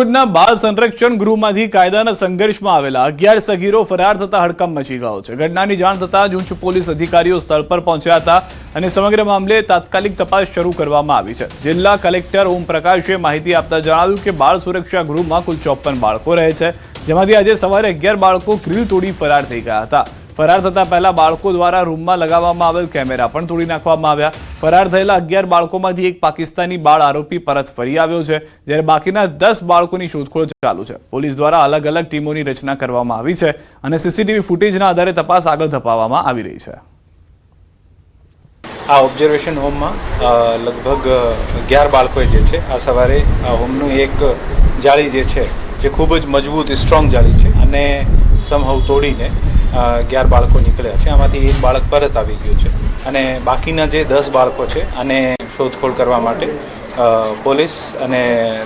રાજકોટના બાળ સંરક્ષણ ગૃહમાંથી કાયદાના સંઘર્ષમાં આવેલા 11 સગીરો ફરાર થતા હડકંપ મચી ગયો છે। ઘટનાની જાણ થતાં જ ઉચ્ચ પોલીસ અધિકારીઓ સ્થળ પર પહોંચ્યા હતા અને સમગ્ર મામલે તાત્કાલિક તપાસ શરૂ કરવામાં આવી છે। જિલ્લા કલેક્ટર ઓમ પ્રકાશે માહિતી આપતા જણાવ્યું કે બાળ સુરક્ષા ગૃહમાં કુલ 54 બાળકો રહે છે, જેમાંથી આજે સવારે 11 બાળકો ગ્રીલ તોડી ફરાર થઈ ગયા હતા। ફરાર થતા પહેલા બાળકો દ્વારા રૂમમાં લગાવવામાં આવેલ કેમેરા પણ તોડી નાખવામાં આવ્યા। ફરાર થયેલા 11 બાળકોમાંથી એક પાકિસ્તાની બાળ આરોપી પરત ફરી આવ્યો છે, જ્યારે બાકીના 10 બાળકોની શોધખોળ ચાલુ છે। પોલીસ દ્વારા અલગ અલગ ટીમોની રચના કરવામાં આવી છે અને સીસીટીવી ફૂટેજના આધારે તપાસ આગળ ધપાવવામાં આવી રહી છે। આ ઓબ્ઝર્વેશન હોમમાં લગભગ 11 બાળકોએ જે છે આ સવારે આ હોમનું એક જાળી જે છે જે ખૂબ જ મજબૂત સ્ટ્રોંગ જાળી છે અને સમહાવ તોડીને 11 બાળકો નીકળ્યા છે। આમાંથી એક બાળક પરત આવી ગયું છે અને બાકીના જે 10 બાળકો છે આને શોધખોળ કરવા માટે પોલીસ અને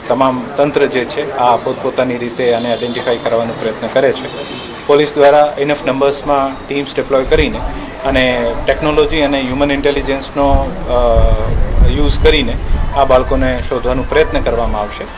તમામ તંત્ર જે છે આ પોતપોતાની રીતે આને આઈડેન્ટિફાઈ કરવાનો પ્રયત્ન કરે છે। પોલીસ દ્વારા ઇનફ નંબર્સમાં ટીમ્સ ડિપ્લોય કરીને અને ટેકનોલોજી અને હ્યુમન ઇન્ટેલિજન્સનો યુઝ કરીને આ બાળકોને શોધવાનો પ્રયત્ન કરવામાં આવશે।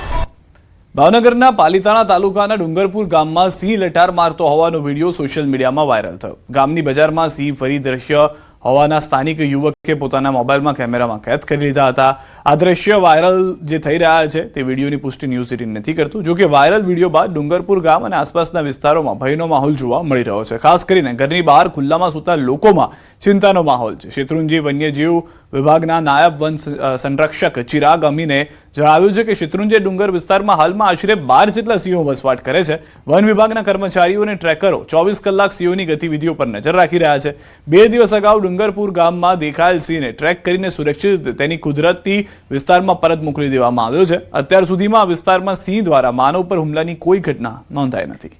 ભાવનગરના પાલિતાણા તાલુકાના ડુંગરપુર ગામમાં સિંહ લટાર મારતો હોવાનો વિડીયો સોશિયલ મીડિયામાં વાયરલ થયો। ગામની બજારમાં સિંહ ફરી દ્રશ્ય હોવાના સ્થાનિક યુવકે પોતાના મોબાઈલમાં કેમેરામાં કેદ કરી લીધા હતા। આ દ્રશ્ય વાયરલ જે થઈ રહ્યા છે તે વિડીયોની પુષ્ટિ ન્યૂઝ 18 નથી કરતું। જો કે વાયરલ વિડીયો બાદ ડુંગરપુર ગામ અને આસપાસના વિસ્તારોમાં ભયનો માહોલ જોવા મળી રહ્યો છે। ખાસ કરીને ઘરની બહાર ખુલ્લામાં સૂતા લોકોમાં ચિંતાનો માહોલ છે। શેત્રુંજી વન્યજીવ વિભાગના નાયબ વન સંરક્ષક ચિરાગ અમીને જણાવ્યું છે કે શેત્રુંજી ડુંગર વિસ્તારમાં હાલમાં આશરે 12 જેટલા સિંહો વસવાટ કરે છે। વન વિભાગના કર્મચારીઓ અને ટ્રેકરો 24 કલાક સિંહોની ગતિવિધિઓ પર નજર રાખી રહ્યા છે। 2 દિવસ અગાઉ ડુંગરપુર ગામમાં દેખાયેલ સિંહને ટ્રેક કરીને સુરક્ષિત તેની કુદરતી વિસ્તારમાં પરત મોકલી દેવામાં આવ્યો છે। અત્યાર સુધીમાં આ વિસ્તારમાં સિંહ દ્વારા માનવ પર હુમલાની કોઈ ઘટના નોંધાઈ નથી।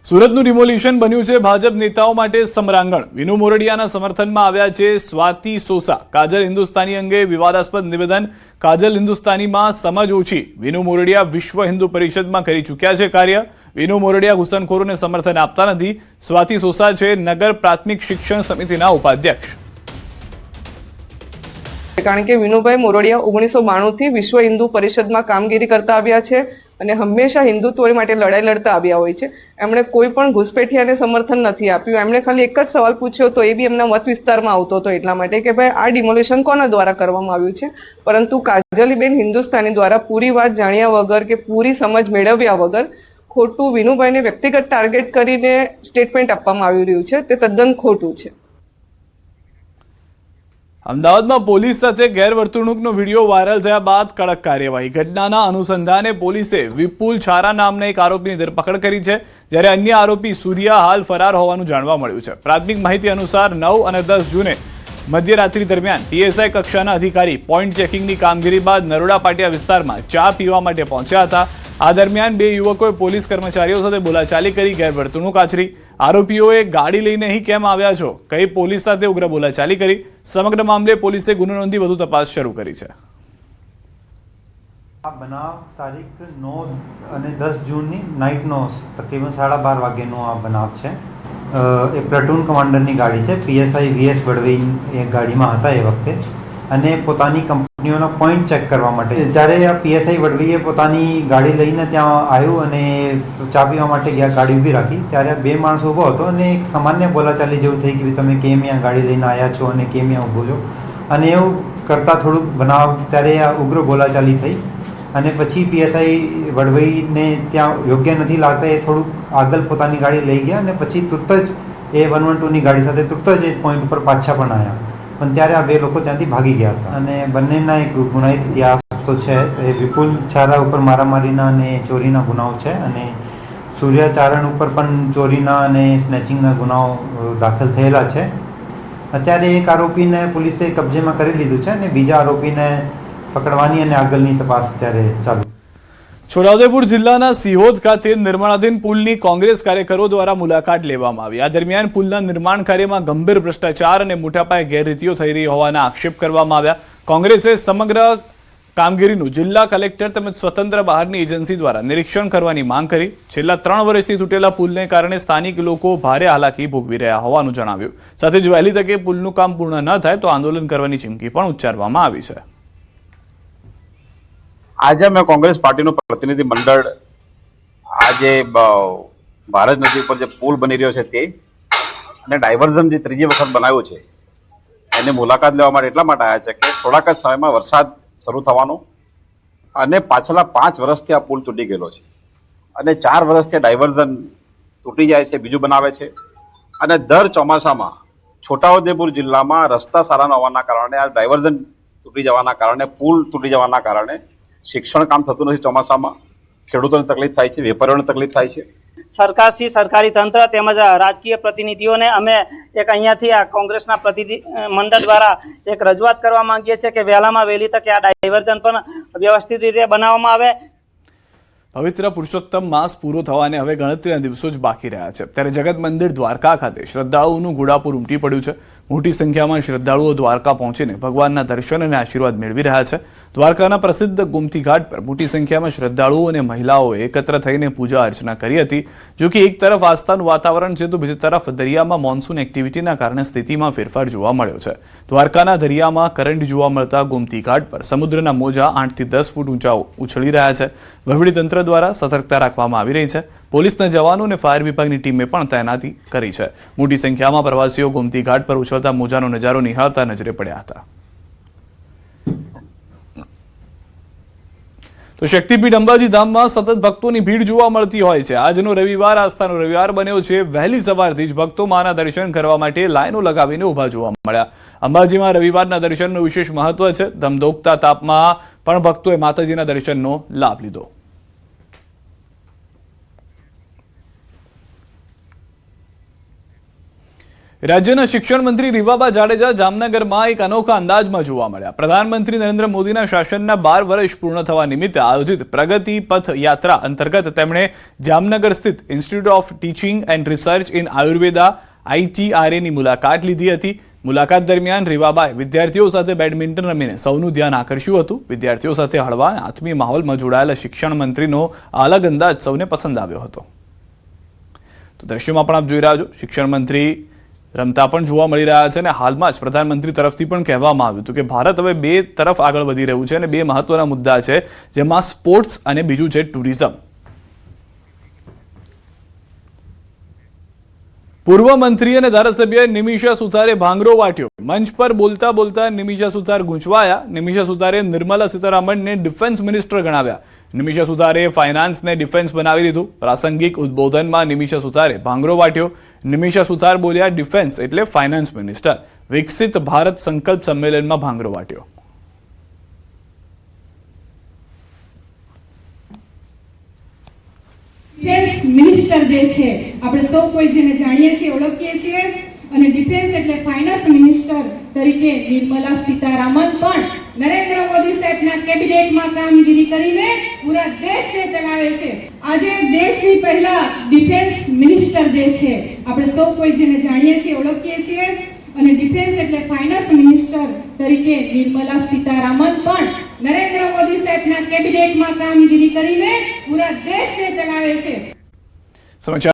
સુરતનું ડિમોલિશન બન્યું છે ભાજપ નેતાઓ માટે સમરાંગણ। વિનુ મોરડિયાના સમર્થનમાં આવ્યા છે સ્વાતિ સોસા। કાજલ હિન્દુસ્તાની અંગે વિવાદાસ્પદ નિવેદન। કાજલ હિન્દુસ્તાનીમાં સમજ ઓછી। વિનુ મોરડિયા વિશ્વ હિન્દુ પરિષદમાં કરી ચૂક્યા છે કાર્ય। વિનુ મોરડિયા ઘૂસણખોરોને સમર્થન આપતા નથી। સ્વાતિ સોસા છે નગર પ્રાથમિક શિક્ષણ સમિતિના ઉપાધ્યક્ષ। કારણ કે વિનુભાઈ મોરડિયા 1992 થી વિશ્વ હિન્દુ પરિષદમાં કામગીરી કરતા આવ્યા છે અને હંમેશા હિન્દુત્વ માટે લડાઈ લડતા આવ્યા હોય છે। એમણે કોઈ પણ ઘૂસપેઠિયાને સમર્થન નથી આપ્યું। એમણે ખાલી એક જ સવાલ પૂછ્યો તો એ બી એમના મત વિસ્તારમાં આવતો હતો એટલા માટે કે ભાઈ આ ડિમોલિશન કોના દ્વારા કરવામાં આવ્યું છે। પરંતુ કાજલીબેન હિન્દુસ્તાની દ્વારા પૂરી વાત જાણ્યા વગર કે પૂરી સમજ મેળવ્યા વગર ખોટું વિનુભાઈને વ્યક્તિગત ટાર્ગેટ કરીને સ્ટેટમેન્ટ આપવામાં આવી રહ્યું છે, તે તદ્દન ખોટું છે। અમદાવાદમાં પોલીસ સાથે ગેરવર્તણૂકનો વિડીયો વાયરલ થયા બાદ કડક કાર્યવાહી। ઘટનાના અનુસંધાને પોલીસે વિપુલ છારા નામના એક આરોપીની ધરપકડ કરી છે, જ્યારે અન્ય આરોપી સૂર્યા હાલ ફરાર હોવાનું જાણવા મળ્યું છે। પ્રાથમિક માહિતી અનુસાર 9 અને 10 જૂને મધ્યરાત્રિ દરમિયાન પીએસઆઈ કક્ષાના અધિકારી પોઈન્ટ ચેકિંગની કામગીરી બાદ નરોડા પાટિયા વિસ્તારમાં ચા પીવા માટે પહોંચ્યા હતા। આ દરમિયાન 2 યુવકોએ પોલીસ કર્મચારીઓ સાથે બોલાચાલી કરી ગેરવર્તણૂક આચરી। આરોપીઓએ ગાડી લઈને અહીં કેમ આવ્યા છો કહી પોલીસ સાથે ઉગ્ર બોલાચાલી કરી। સમગ્ર મામલે પોલીસે ગુનો નોંધી વધુ તપાસ શરૂ કરી છે। આ બનાવ તારીખ 9 અને 10 જૂનની નાઇટનો તકરીબન 12:30 વાગ્યાનો આ બનાવ છે। એ પ્લાટૂન કમાન્ડરની ગાડી છે। પીએસઆઈ વીએસ બડવી એ ગાડીમાં હતા એ વખતે અને પોતાની કંપનીઓના પોઈન્ટ ચેક કરવા માટે જ્યારે આ પીએસઆઈ વડવીએ પોતાની ગાડી લઈને ત્યાં આવ્યું અને ચા પીવા માટે ગયા, ગાડી ઊભી રાખી ત્યારે 2 માણસ ઊભો હતો અને એક સામાન્ય બોલાચાલી જેવું થઈ કે તમે કેમ અહીંયા ગાડી લઈને આવ્યા છો અને કેમ અહીંયા ઊભો છો અને એવું કરતાં થોડુંક બનાવ ત્યારે આ ઉગ્ર બોલાચાલી થઈ અને પછી પીએસઆઈ વડવઈને ત્યાં યોગ્ય નથી લાગતા એ થોડુંક આગળ પોતાની ગાડી લઈ ગયા અને પછી તુરત જ એ 112ની ગાડી સાથે તુરત જ એ પોઈન્ટ ઉપર પાછા પણ આવ્યા, પણ ત્યારે આ 2 લોકો ત્યાંથી ભાગી ગયા હતા અને બંનેના એક ગુનાહિત ઇતિહાસ તો છે। એ વિપુલ છારા ઉપર મારામારીના અને ચોરીના ગુનાઓ છે અને સૂર્યચારણ ઉપર પણ ચોરીના અને સ્નેચિંગના ગુનાઓ દાખલ થયેલા છે। અત્યારે એક આરોપીને પોલીસે કબજેમાં કરી લીધું છે અને બીજા આરોપીને પકડવાની અને આગળની તપાસ અત્યારે ચાલુ। છોટાઉદેપુર જિલ્લાના સિહોદ ખાતે નિર્માણાધીન પુલની કોંગ્રેસ કાર્યકરો દ્વારા મુલાકાત લેવામાં આવી। આ દરમિયાન પુલના નિર્માણ કાર્યમાં ગંભીર ભ્રષ્ટાચાર અને મોટા પાયે ગેરરીતિઓ થઈ રહી હોવાના આક્ષેપ કરવામાં આવ્યા। કોંગ્રેસે સમગ્ર કામગીરીનું જિલ્લા કલેક્ટર તેમજ સ્વતંત્ર બહારની એજન્સી દ્વારા નિરીક્ષણ કરવાની માંગ કરી। છેલ્લા 3 વર્ષથી તૂટેલા પુલને કારણે સ્થાનિક લોકો ભારે હાલાકી ભોગવી રહ્યા હોવાનું જણાવ્યું। સાથે જ વહેલી તકે પુલનું કામ પૂર્ણ ન થાય તો આંદોલન કરવાની ચીમકી પણ ઉચ્ચારવામાં આવી છે। આજે અમે કોંગ્રેસ પાર્ટીનું પ્રતિનિધિ મંડળ આજે ભારત નદી પર જે પુલ બની રહ્યો છે તે અને ડાયવર્ઝન જે ત્રીજી વખત બનાવ્યું છે એની મુલાકાત લેવા માટે એટલા માટે આવ્યા છે કે થોડાક જ સમયમાં વરસાદ શરૂ થવાનો અને પાછલા 5 વર્ષથી આ પુલ તૂટી ગયેલો છે અને 4 વર્ષથી ડાયવર્ઝન તૂટી જાય છે, બીજું બનાવે છે અને દર ચોમાસામાં છોટાઉદેપુર જિલ્લામાં રસ્તા સારા ન હોવાના કારણે આ ડાયવર્ઝન તૂટી જવાના કારણે પુલ તૂટી જવાના કારણે શિક્ષણ કામ થતું નથી, ચોમાસામાં ખેડૂતોને તકલીફ થાય છે, વેપારીઓને તકલીફ થાય છે। સરકારશ્રી, સરકારી તંત્ર તેમજ રાજકીય પ્રતિનિધિઓને અમે એક અહીંયાથી આ કોંગ્રેસના પ્રતિનિધિ મંડળ દ્વારા એક રજૂઆત કરવા માંગીએ છીએ કે વહેલામાં વહેલી તકે આ ડાયવર્ઝન પણ વ્યવસ્થિત રીતે બનાવવામાં આવે। પવિત્ર પુરુષોત્તમ માસ પૂરો થવાને હવે ગણતરીના દિવસો જ બાકી રહ્યા છે, ત્યારે જગત મંદિર દ્વારકા ખાતે શ્રદ્ધાળુઓનું ઘોડાપુર ઉમટી પડ્યું છે। મોટી સંખ્યામાં શ્રદ્ધાળુઓ દ્વારકા પહોંચીને ભગવાનના દર્શન અને આશીર્વાદ મેળવી રહ્યા છે। દ્વારકાના પ્રસિદ્ધ ગોમતી ઘાટ પર મોટી સંખ્યામાં શ્રદ્ધાળુઓ અને મહિલાઓએ એકત્ર થઈને પૂજા અર્ચના કરી હતી। જો કે એક તરફ આસ્થાનું વાતાવરણ છે તો બીજી તરફ દરિયામાં મોન્સૂન એક્ટિવિટીના કારણે સ્થિતિમાં ફેરફાર જોવા મળ્યો છે। દ્વારકાના દરિયામાં કરંટ જોવા મળતા ગોમતી ઘાટ પર સમુદ્રના મોજા 8 થી 10 ફૂટ ઊંચા ઉછળી રહ્યા છે। વહીવટીતંત્ર દ્વારા સતર્કતા રાખવામાં આવી રહી છે। પોલીસના જવાનો અને ફાયર વિભાગની ટીમે પણ તૈનાતી કરી છે। મોટી સંખ્યામાં પ્રવાસીઓ ગોમતી ઘાટ પર ઉછળતા મોજાનો નજારો નિહાળતા નજરે પડ્યા હતા। તો શક્તિપીઠ અંબાજી ધામમાં સતત ભક્તોની ભીડ જોવા મળતી હોય છે। આજનો રવિવાર આસ્થાનો રવિવાર બન્યો છે। વહેલી સવારથી જ ભક્તો માના દર્શન કરવા માટે લાઈનો લગાવીને ઊભા જોવા મળ્યા। અંબાજીમાં રવિવારના દર્શનનું વિશેષ મહત્વ છે। ધમધોકતા તાપમાં પણ ભક્તોએ માતાજીના દર્શનનો લાભ લીધો। રાજ્યના શિક્ષણ મંત્રી રીવાબા જાડેજા જામનગરમાં એક અનોખા અંદાજમાં જોવા મળ્યા। પ્રધાનમંત્રી નરેન્દ્ર મોદીના શાસનના 12 વર્ષ પૂર્ણ થવા નિમિત્તે આયોજિત પ્રગતિ પથ યાત્રા અંતર્ગત તેમણે જામનગર સ્થિત institute of teaching and research in Ayurveda ITRA ની મુલાકાત લીધી હતી। મુલાકાત દરમિયાન રીવાબાએ વિદ્યાર્થીઓ સાથે બેડમિન્ટન રમીને સૌનું ધ્યાન આકર્ષ્યું હતું। વિદ્યાર્થીઓ સાથે હળવા અને આત્મીય માહોલમાં જોડાયેલા શિક્ષણ મંત્રીનો અલગ અંદાજ સૌને પસંદ આવ્યો હતો। તો દ્રશ્યોમાં પણ આપ જોઈ રહ્યા છો, શિક્ષણ મંત્રી રમતા પણ જોવા મળી રહ્યા છે અને હાલમાં જ પ્રધાનમંત્રી તરફથી પણ કહેવામાં આવ્યું હતું કે ભારત હવે 2 તરફ આગળ વધી રહ્યું છે અને 2 મહત્વના મુદ્દા છે, જેમાં સ્પોર્ટ્સ અને બીજું છે ટુરિઝમ। પૂર્વ મંત્રી અને ધારાસભ્ય નિમિષા સુથારે ભાંગરો વાટ્યો। મંચ પર બોલતા બોલતા નિમિષા સુથાર ગૂંચવાયા। નિમિષા સુથારે નિર્મલા સીતારામનને ડિફેન્સ મિનિસ્ટર ગણાવ્યા। નિમિષા સુથારે ફાઇનાન્સને ડિફેન્સ બનાવી દીધું। પ્રાસંગિક ઉદ્બોધનમાં નિમિષા સુથારે ભાંગરો વાટ્યો। નિમિષા સુથાર બોલ્યા, ડિફેન્સ એટલે ફાઇનાન્સ મિનિસ્ટર। વિકસિત ભારત સંકલ્પ સંમેલનમાં ભાંગરો વાટ્યો। ડિફેન્સ મિનિસ્ટર જે છે આપણે સૌ કોઈ જેને જાણીએ છીએ, ઓળખીએ છીએ, અને ડિફેન્સ એટલે ફાઇનાન્સ મિનિસ્ટર તરીકે નિર્મલા સીતારામન પણ નરેન્દ્ર મોદી સાહેબના કેબિનેટમાં કામગીરી કરીને પૂરા દેશને ચલાવે છે। આજે દેશની પહેલા ડિફેન્સ મિનિસ્ટર જે છે આપણે સૌ કોઈ જેને જાણીએ છીએ, ઓળખીએ છીએ, અને ડિફેન્સ એટલે ફાઇનાન્સ મિનિસ્ટર તરીકે નિર્મલા સીતારામન પણ નરેન્દ્ર મોદી સાહેબના કેબિનેટમાં કામગીરી કરીને પૂરા દેશને ચલાવે છે। સમાચાર